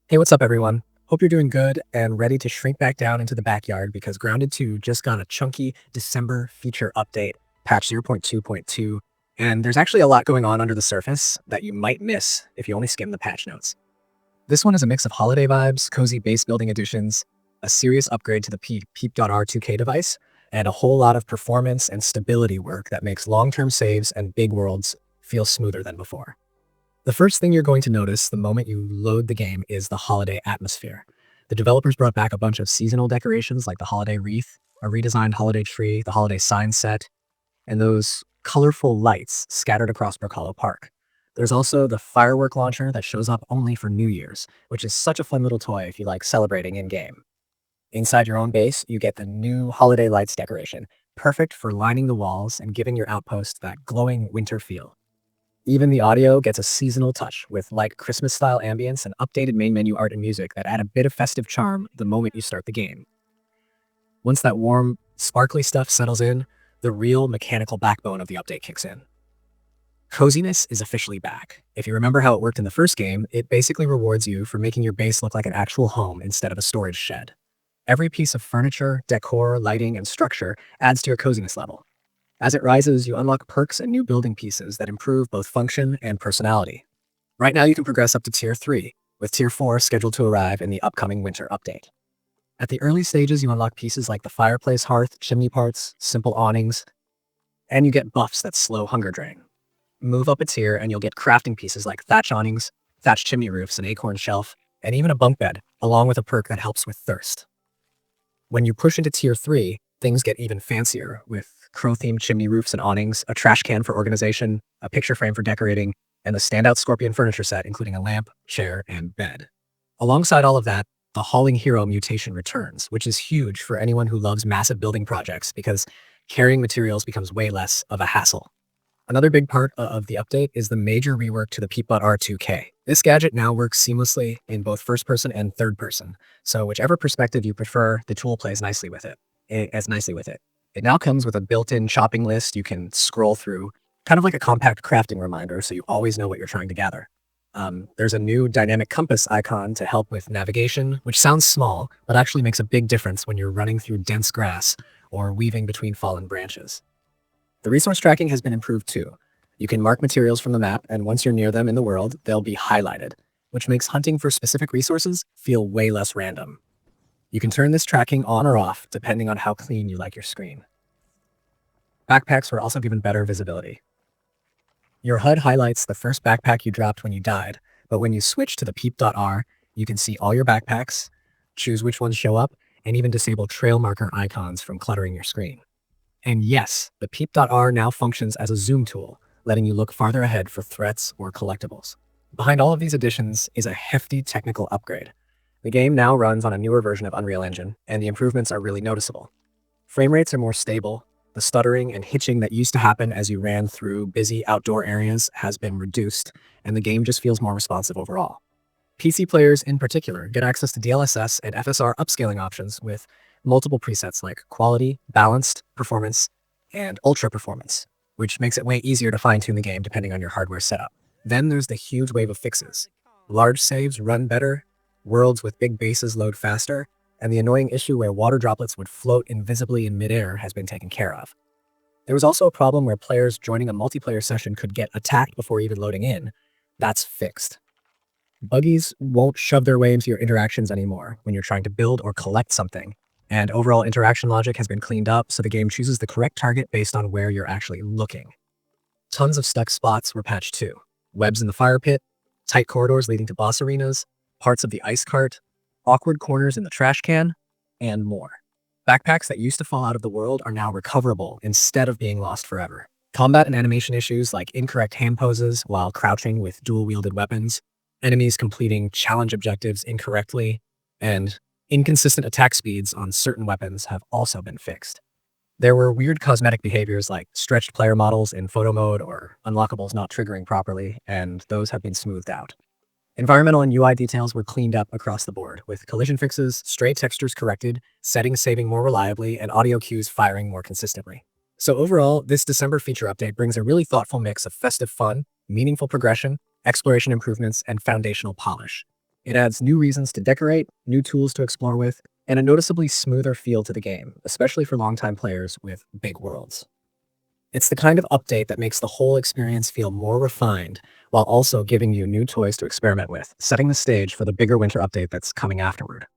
Hey, what's up, everyone? Hope you're doing good and ready to shrink back down into the backyard because Grounded 2 just got a chunky December feature update, patch 0.2.2, and there's actually a lot going on under the surface that you might miss if you only skim the patch notes. This one is a mix of holiday vibes, cozy base building additions, a serious upgrade to the PEEP.R 2K device, and a whole lot of performance and stability work that makes long-term saves and big worlds feel smoother than before. The first thing you're going to notice the moment you load the game is the holiday atmosphere. The developers brought back a bunch of seasonal decorations like the holiday wreath, a redesigned holiday tree, the holiday sign set, and those colorful lights scattered across Brookhollow Park. There's also the firework launcher that shows up only for New Year's, which is such a fun little toy if you like celebrating in-game. Inside your own base, you get the new holiday lights decoration, perfect for lining the walls and giving your outpost that glowing winter feel. Even the audio gets a seasonal touch with like Christmas-style ambience and updated main menu art and music that add a bit of festive charm the moment you start the game. Once that warm, sparkly stuff settles in, the real mechanical backbone of the update kicks in. Coziness is officially back. If you remember how it worked in the first game, it basically rewards you for making your base look like an actual home instead of a storage shed. Every piece of furniture, decor, lighting, and structure adds to your coziness level. As it rises, you unlock perks and new building pieces that improve both function and personality. Right now, you can progress up to Tier 3, with Tier 4 scheduled to arrive in the upcoming winter update. At the early stages, you unlock pieces like the fireplace hearth, chimney parts, simple awnings, and you get buffs that slow hunger drain. Move up a tier and you'll get crafting pieces like thatch awnings, thatch chimney roofs, an acorn shelf, and even a bunk bed, along with a perk that helps with thirst. When you push into Tier 3, things get even fancier, with crow-themed chimney roofs and awnings, a trash can for organization, a picture frame for decorating, and the standout scorpion furniture set, including a lamp, chair, and bed. Alongside all of that, the hauling hero mutation returns, which is huge for anyone who loves massive building projects because carrying materials becomes way less of a hassle. Another big part of the update is the major rework to the PEEP.R 2K. This gadget now works seamlessly in both first person and third person, so whichever perspective you prefer, the tool plays nicely with it. It now comes with a built-in shopping list you can scroll through, kind of like a compact crafting reminder, so you always know what you're trying to gather. There's a new dynamic compass icon to help with navigation, which sounds small, but actually makes a big difference when you're running through dense grass or weaving between fallen branches. The resource tracking has been improved too. You can mark materials from the map, and once you're near them in the world, they'll be highlighted, which makes hunting for specific resources feel way less random. You can turn this tracking on or off depending on how clean you like your screen. Backpacks were also given better visibility. Your HUD highlights the first backpack you dropped when you died, but when you switch to the PEEP.R, you can see all your backpacks, choose which ones show up, and even disable trail marker icons from cluttering your screen. And yes, the PEEP.R now functions as a zoom tool, letting you look farther ahead for threats or collectibles. Behind all of these additions is a hefty technical upgrade. The game now runs on a newer version of Unreal Engine, and the improvements are really noticeable. Frame rates are more stable, the stuttering and hitching that used to happen as you ran through busy outdoor areas has been reduced, and the game just feels more responsive overall. PC players in particular get access to DLSS and FSR upscaling options with multiple presets like quality, balanced, performance, and ultra performance, which makes it way easier to fine-tune the game depending on your hardware setup. Then there's the huge wave of fixes. Large saves run better, worlds with big bases load faster, and the annoying issue where water droplets would float invisibly in midair has been taken care of. There was also a problem where players joining a multiplayer session could get attacked before even loading in. That's fixed. Buggies won't shove their way into your interactions anymore when you're trying to build or collect something, and overall interaction logic has been cleaned up so the game chooses the correct target based on where you're actually looking. Tons of stuck spots were patched too. Webs in the fire pit, tight corridors leading to boss arenas, parts of the ice cart, awkward corners in the trash can, and more. Backpacks that used to fall out of the world are now recoverable instead of being lost forever. Combat and animation issues like incorrect hand poses while crouching with dual-wielded weapons, enemies completing challenge objectives incorrectly, and inconsistent attack speeds on certain weapons have also been fixed. There were weird cosmetic behaviors like stretched player models in photo mode or unlockables not triggering properly, and those have been smoothed out. Environmental and UI details were cleaned up across the board, with collision fixes, stray textures corrected, settings saving more reliably, and audio cues firing more consistently. So overall, this December feature update brings a really thoughtful mix of festive fun, meaningful progression, exploration improvements, and foundational polish. It adds new reasons to decorate, new tools to explore with, and a noticeably smoother feel to the game, especially for longtime players with big worlds. It's the kind of update that makes the whole experience feel more refined while also giving you new toys to experiment with, setting the stage for the bigger winter update that's coming afterward.